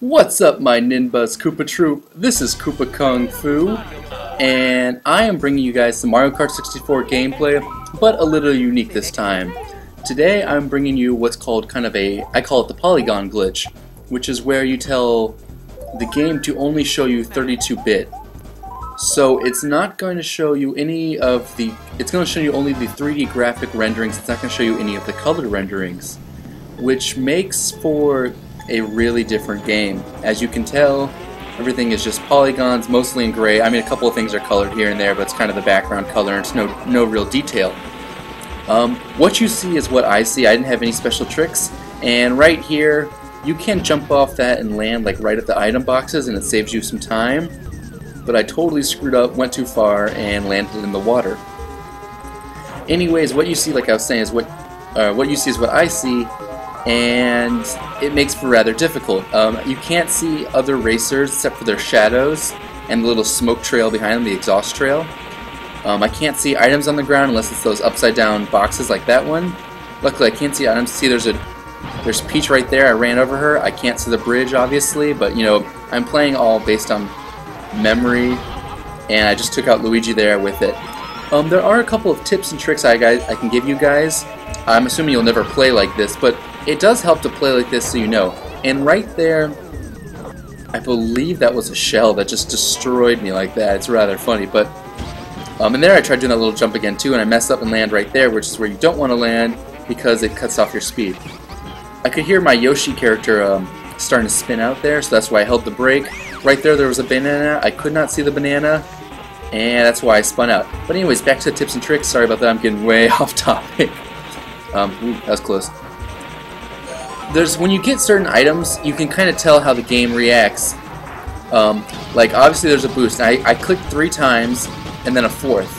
What's up, my Ninbuzz Koopa Troop? This is KoopaKungFu, and I am bringing you guys some Mario Kart 64 gameplay, but a little unique this time. Today I'm bringing you what's called I call it the Polygon glitch, which is where you tell the game to only show you 32-bit. So it's not going to show you it's going to show you only the 3D graphic renderings. It's not going to show you any of the colored renderings, which makes for a really different game. As you can tell, everything is just polygons, mostly in gray. I mean, a couple of things are colored here and there, but it's kind of the background color, and it's no real detail. What you see is what I see. I didn't have any special tricks, and right here, you can jump off that and land like right at the item boxes, and it saves you some time. But I totally screwed up, went too far, and landed in the water. Anyways, what you see, like I was saying, is what you see is what I see. And it makes for rather difficult. You can't see other racers except for their shadows and the little smoke trail behind them, the exhaust trail. I can't see items on the ground unless it's those upside down boxes like that one. Luckily I can't see items. See, there's Peach right there. I ran over her. I can't see the bridge obviously, but you know, I'm playing all based on memory, and I just took out Luigi there with it. There are a couple of tips and tricks I can give you guys. I'm assuming you'll never play like this, but it does help to play like this so you know. And right there, I believe that was a shell that just destroyed me like that. It's rather funny, but and there I tried doing that little jump again too, and I messed up and land right there, which is where you don't want to land because it cuts off your speed. I could hear my Yoshi character starting to spin out there, so that's why I held the brake. Right there was a banana. I could not see the banana, and that's why I spun out. But anyways, back to the tips and tricks. Sorry about that, I'm getting way off topic. That was close. When you get certain items, you can kind of tell how the game reacts. Like obviously there's a boost. I clicked 3 times and then a 4th.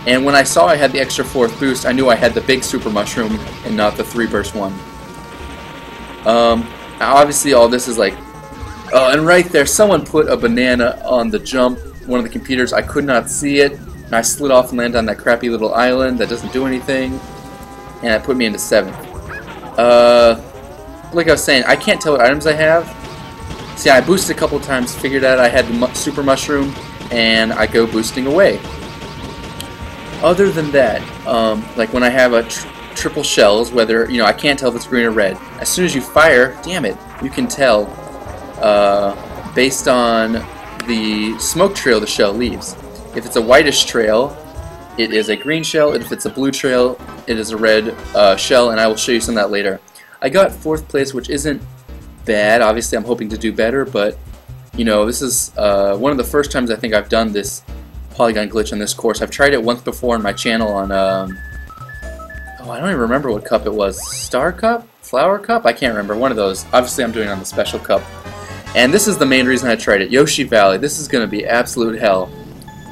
And when I saw I had the extra 4th boost, I knew I had the big super mushroom and not the 3-burst one. Obviously all this is like, and right there someone put a banana on the jump, one of the computers. I could not see it, and I slid off and landed on that crappy little island that doesn't do anything, and it put me into 7th. Like I was saying, I can't tell what items I have. See, I boosted a couple of times, figured out I had the super mushroom, and I go boosting away. Other than that, like when I have a triple shells, whether, you know, I can't tell if it's green or red. As soon as you fire, damn it, you can tell based on the smoke trail the shell leaves. If it's a whitish trail, it is a green shell, and if it's a blue trail, it is a red shell, and I will show you some of that later. I got 4th place, which isn't bad. Obviously, I'm hoping to do better, but you know, this is one of the first times I think I've done this Polygon glitch on this course. I've tried it once before on my channel on, oh, I don't even remember what cup it was. Star Cup? Flower Cup? I can't remember. One of those. Obviously, I'm doing it on the special cup. And this is the main reason I tried it. Yoshi Valley. This is going to be absolute hell.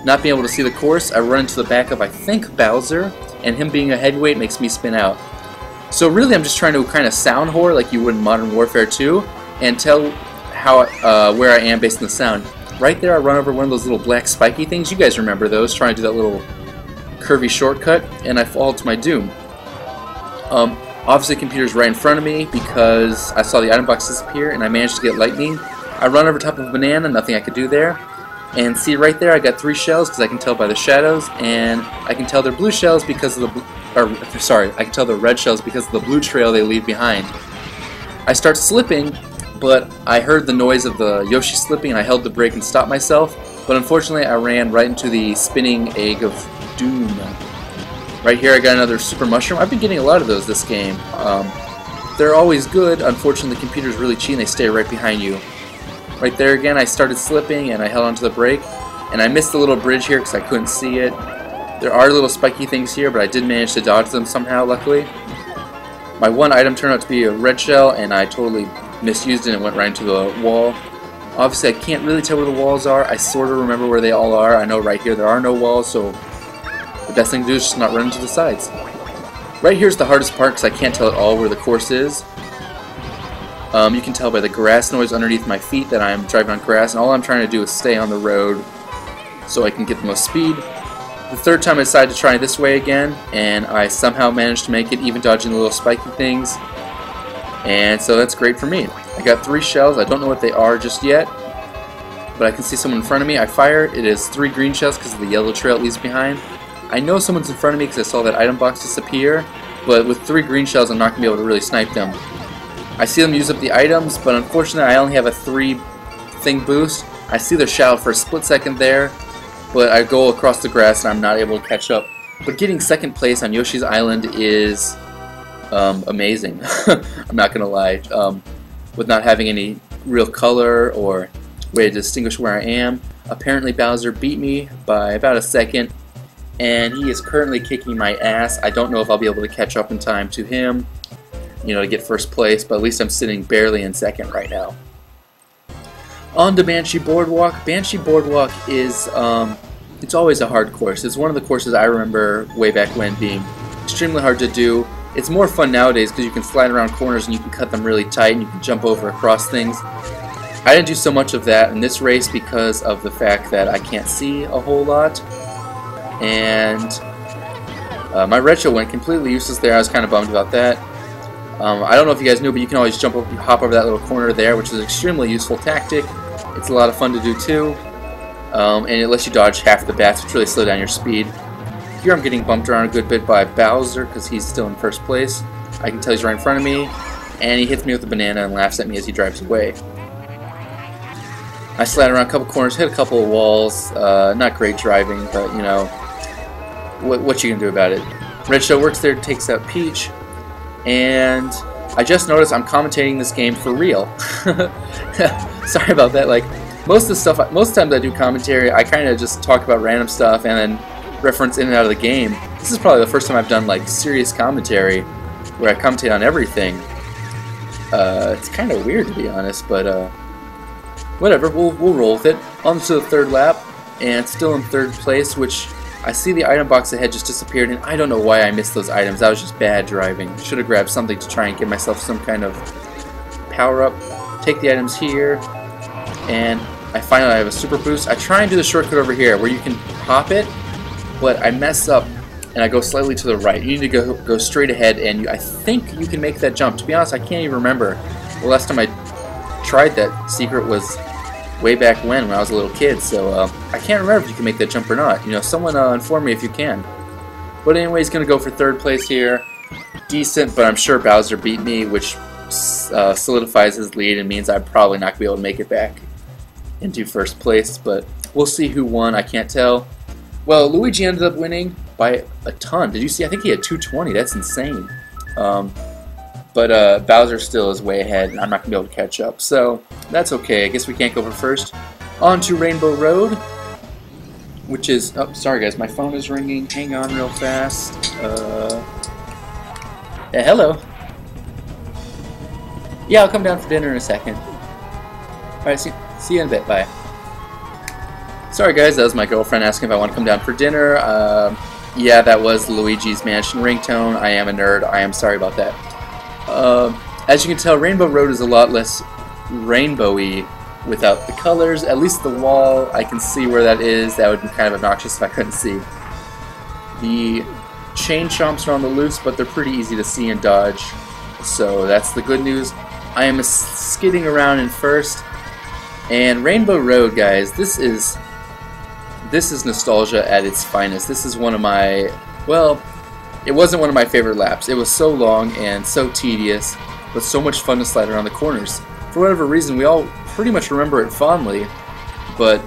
Not being able to see the course, I run into the back of, I think, Bowser, and him being a heavyweight makes me spin out. So really I'm just trying to kind of sound whore like you would in Modern Warfare 2 and tell how where I am based on the sound. Right there I run over one of those little black spiky things. You guys remember those, trying to do that little curvy shortcut, and I fall to my doom. Obviously the computer's right in front of me because I saw the item box disappear and I managed to get lightning. I run over top of a banana, nothing I could do there. And see right there I got 3 shells because I can tell by the shadows, and I can tell they're blue shells because of the I can tell they're red shells because of the blue trail they leave behind. I start slipping, but I heard the noise of the Yoshi slipping and I held the brake and stopped myself, but unfortunately I ran right into the spinning egg of doom. Right here I got another super mushroom. I've been getting a lot of those this game. They're always good. Unfortunately the computer's really cheap and they stay right behind you. Right there again I started slipping and I held onto the brake, and I missed the little bridge here because I couldn't see it. There are little spiky things here, but I did manage to dodge them somehow, luckily. My one item turned out to be a red shell, and I totally misused it and went right into the wall. Obviously, I can't really tell where the walls are. I sort of remember where they all are. I know right here there are no walls, so the best thing to do is just not run into the sides. Right here's the hardest part because I can't tell at all where the course is. You can tell by the grass noise underneath my feet that I'm driving on grass, and all I'm trying to do is stay on the road so I can get the most speed. The 3rd time I decided to try this way again, and I somehow managed to make it, even dodging the little spiky things. And so that's great for me. I got 3 shells. I don't know what they are just yet, but I can see someone in front of me. I fire. It is 3 green shells because of the yellow trail it leaves behind. I know someone's in front of me because I saw that item box disappear, but with 3 green shells I'm not going to be able to really snipe them. I see them use up the items, but unfortunately I only have a 3 thing boost. I see their shadow for a split second there, but I go across the grass and I'm not able to catch up. But getting second place on Yoshi's Island is amazing. I'm not going to lie. With not having any real color or way to distinguish where I am. Apparently Bowser beat me by about a second, and he is currently kicking my ass. I don't know if I'll be able to catch up in time to him, you know, to get first place, but at least I'm sitting barely in second right now. On to Banshee Boardwalk. Banshee Boardwalk is, it's always a hard course. It's one of the courses I remember way back when being extremely hard to do. It's more fun nowadays because you can slide around corners and you can cut them really tight and you can jump over across things. I didn't do so much of that in this race because of the fact that I can't see a whole lot. And my red shell went completely useless there. I was kind of bummed about that. I don't know if you guys knew, but you can always hop over that little corner there, which is an extremely useful tactic. It's a lot of fun to do too. And it lets you dodge half the bats, which really slow down your speed. Here I'm getting bumped around a good bit by Bowser because he's still in first place. I can tell he's right in front of me, and he hits me with a banana and laughs at me as he drives away. I slide around a couple corners, hit a couple of walls. Not great driving, but you know, what you can do about it. Red Shell works there, takes out Peach, and I just noticed I'm commentating this game for real. Sorry about that. Like most times I do commentary, I kind of just talk about random stuff and then reference in and out of the game. This is probably the first time I've done like serious commentary where I commentate on everything. It's kind of weird to be honest, but whatever, we'll roll with it. On to the third lap, and still in third place, which I see the item box ahead just disappeared, and I don't know why I missed those items. That was just bad driving. Should have grabbed something to try and give myself some kind of power-up. Take the items here, and I finally have a super boost. I try and do the shortcut over here where you can pop it, but I mess up, and I go slightly to the right. You need to go straight ahead, and I think you can make that jump. To be honest, I can't even remember. The last time I tried that secret was way back when I was a little kid, so I can't remember if you can make that jump or not. You know, someone inform me if you can. But anyway, he's going to go for third place here. Decent, but I'm sure Bowser beat me, which solidifies his lead and means I'm probably not going to be able to make it back into first place, but we'll see who won. I can't tell. Well, Luigi ended up winning by a ton. Did you see? I think he had 220. That's insane. But Bowser still is way ahead, and I'm not going to be able to catch up. So that's okay. I guess we can't go for first. On to Rainbow Road, which is... Oh, sorry guys, my phone is ringing. Hang on real fast. Yeah, hello. Yeah, I'll come down for dinner in a second. Alright, see you in a bit. Bye. Sorry guys, that was my girlfriend asking if I want to come down for dinner. Yeah, that was Luigi's Mansion ringtone. I am a nerd. I am sorry about that. As you can tell, Rainbow Road is a lot less rainbowy without the colors. At least the wall, I can see where that is. That would be kind of obnoxious if I couldn't see. The chain chomps are on the loose, but they're pretty easy to see and dodge. So that's the good news. I am skidding around in first. And Rainbow Road, guys, this is nostalgia at its finest. This is one of my, well, it wasn't one of my favorite laps. It was so long and so tedious, but so much fun to slide around the corners. For whatever reason, we all pretty much remember it fondly, but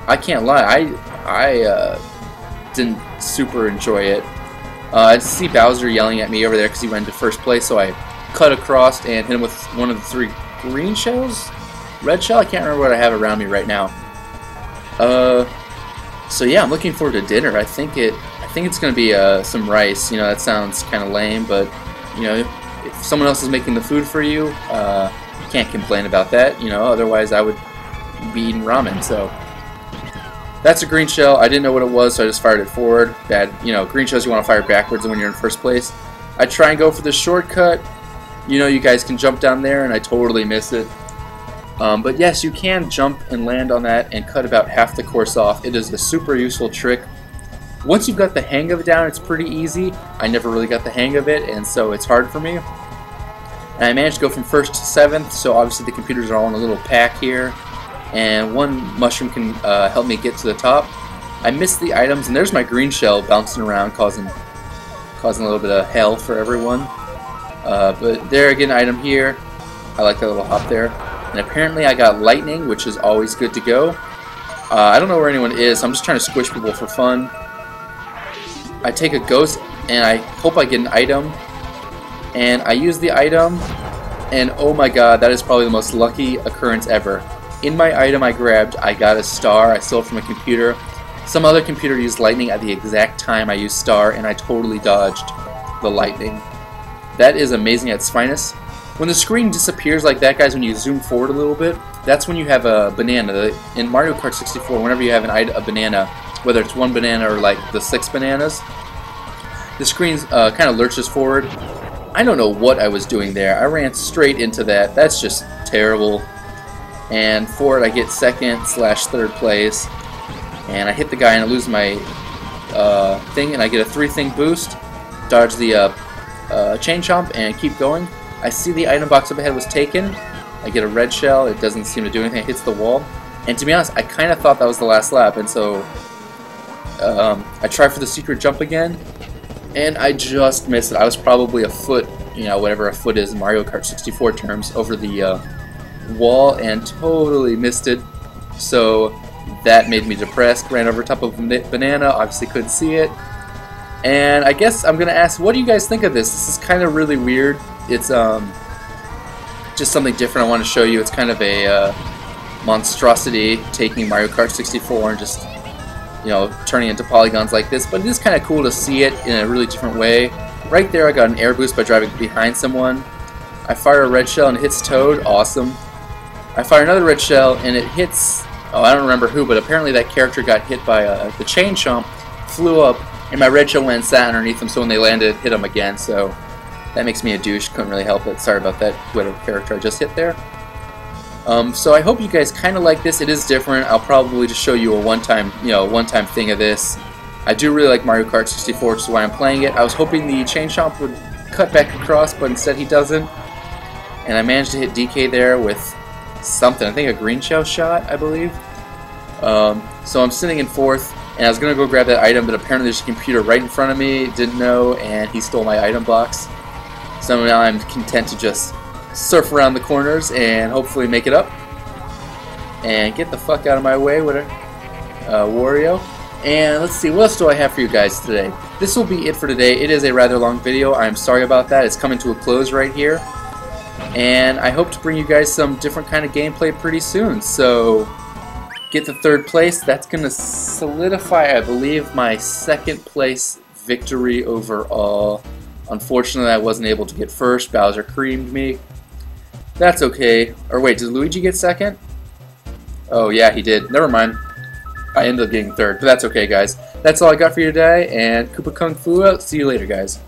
I can't lie, I didn't super enjoy it. I see Bowser yelling at me over there because he went into first place, so I cut across and hit him with one of the 3 green shells? Red shell? I can't remember what I have around me right now. So yeah, I'm looking forward to dinner. I think it's going to be some rice. You know, that sounds kind of lame, but you know, if someone else is making the food for you, you can't complain about that. You know, otherwise I would be eating ramen. So that's a green shell. I didn't know what it was, so I just fired it forward. Bad. You know, green shells you want to fire backwards when you're in first place. I try and go for the shortcut. You know, you guys can jump down there, and I totally miss it. But yes, you can jump and land on that and cut about half the course off. It is a super useful trick. Once you've got the hang of it down, it's pretty easy. I never really got the hang of it, and so it's hard for me. And I managed to go from 1st to 7th, so obviously the computers are all in a little pack here. And one mushroom can help me get to the top. I missed the items, and there's my green shell bouncing around, causing a little bit of hell for everyone. But there, again, item here. I like that little hop there. And apparently I got lightning, which is always good to go. I don't know where anyone is, so I'm just trying to squish people for fun. I take a ghost, and I hope I get an item. And I use the item, and oh my god, that is probably the most lucky occurrence ever. In my item I grabbed, I got a star. I stole it from a computer. Some other computer used lightning at the exact time I used star, and I totally dodged the lightning. That is amazing at its finest. When the screen disappears like that, guys, when you zoom forward a little bit, that's when you have a banana. In Mario Kart 64, whenever you have a banana, whether it's one banana or like the 6 bananas, the screen kind of lurches forward. I don't know what I was doing there. I ran straight into that. That's just terrible. And for it, I get 2nd/3rd place. And I hit the guy and I lose my thing, and I get a 3-thing boost. Dodge the chain chomp and keep going. I see the item box up ahead was taken. I get a red shell. It doesn't seem to do anything. It hits the wall. And to be honest, I kind of thought that was the last lap, and so I try for the secret jump again, and I just missed it. I was probably a foot, you know, whatever a foot is in Mario Kart 64 terms, over the wall, and totally missed it. So that made me depressed. Ran over top of a banana. Obviously couldn't see it. And I guess I'm gonna ask, what do you guys think of this? This is kind of really weird. It's just something different I want to show you. It's kind of a monstrosity, taking Mario Kart 64 and just, you know, turning into polygons like this. But it is kind of cool to see it in a really different way. Right there, I got an air boost by driving behind someone. I fire a red shell and it hits Toad. Awesome. I fire another red shell and it hits, oh, I don't remember who, but apparently that character got hit by the chain chomp, flew up, and my red shell went and sat underneath him, so when they landed, it hit him again. So that makes me a douche. Couldn't really help it. Sorry about that, whatever character I just hit there. So I hope you guys kind of like this. It is different. I'll probably just show you a one-time thing of this. I do really like Mario Kart 64, which is why I'm playing it. I was hoping the chain chomp would cut back across, but instead he doesn't. And I managed to hit DK there with something. I think a green shell shot, I believe. So I'm sitting in 4th. And I was going to go grab that item, but apparently there's a computer right in front of me, didn't know, and he stole my item box. So now I'm content to just surf around the corners and hopefully make it up. And get the fuck out of my way with a Wario. And let's see, what else do I have for you guys today? This will be it for today. It is a rather long video. I'm sorry about that. It's coming to a close right here. And I hope to bring you guys some different kind of gameplay pretty soon. So get to 3rd place. That's going to solidify, I believe, my 2nd place victory overall. Unfortunately, I wasn't able to get 1st. Bowser creamed me. That's okay. Or wait, did Luigi get 2nd? Oh yeah, he did. Never mind. I ended up getting 3rd, but that's okay, guys. That's all I got for you today, and KoopaKungFu out. See you later, guys.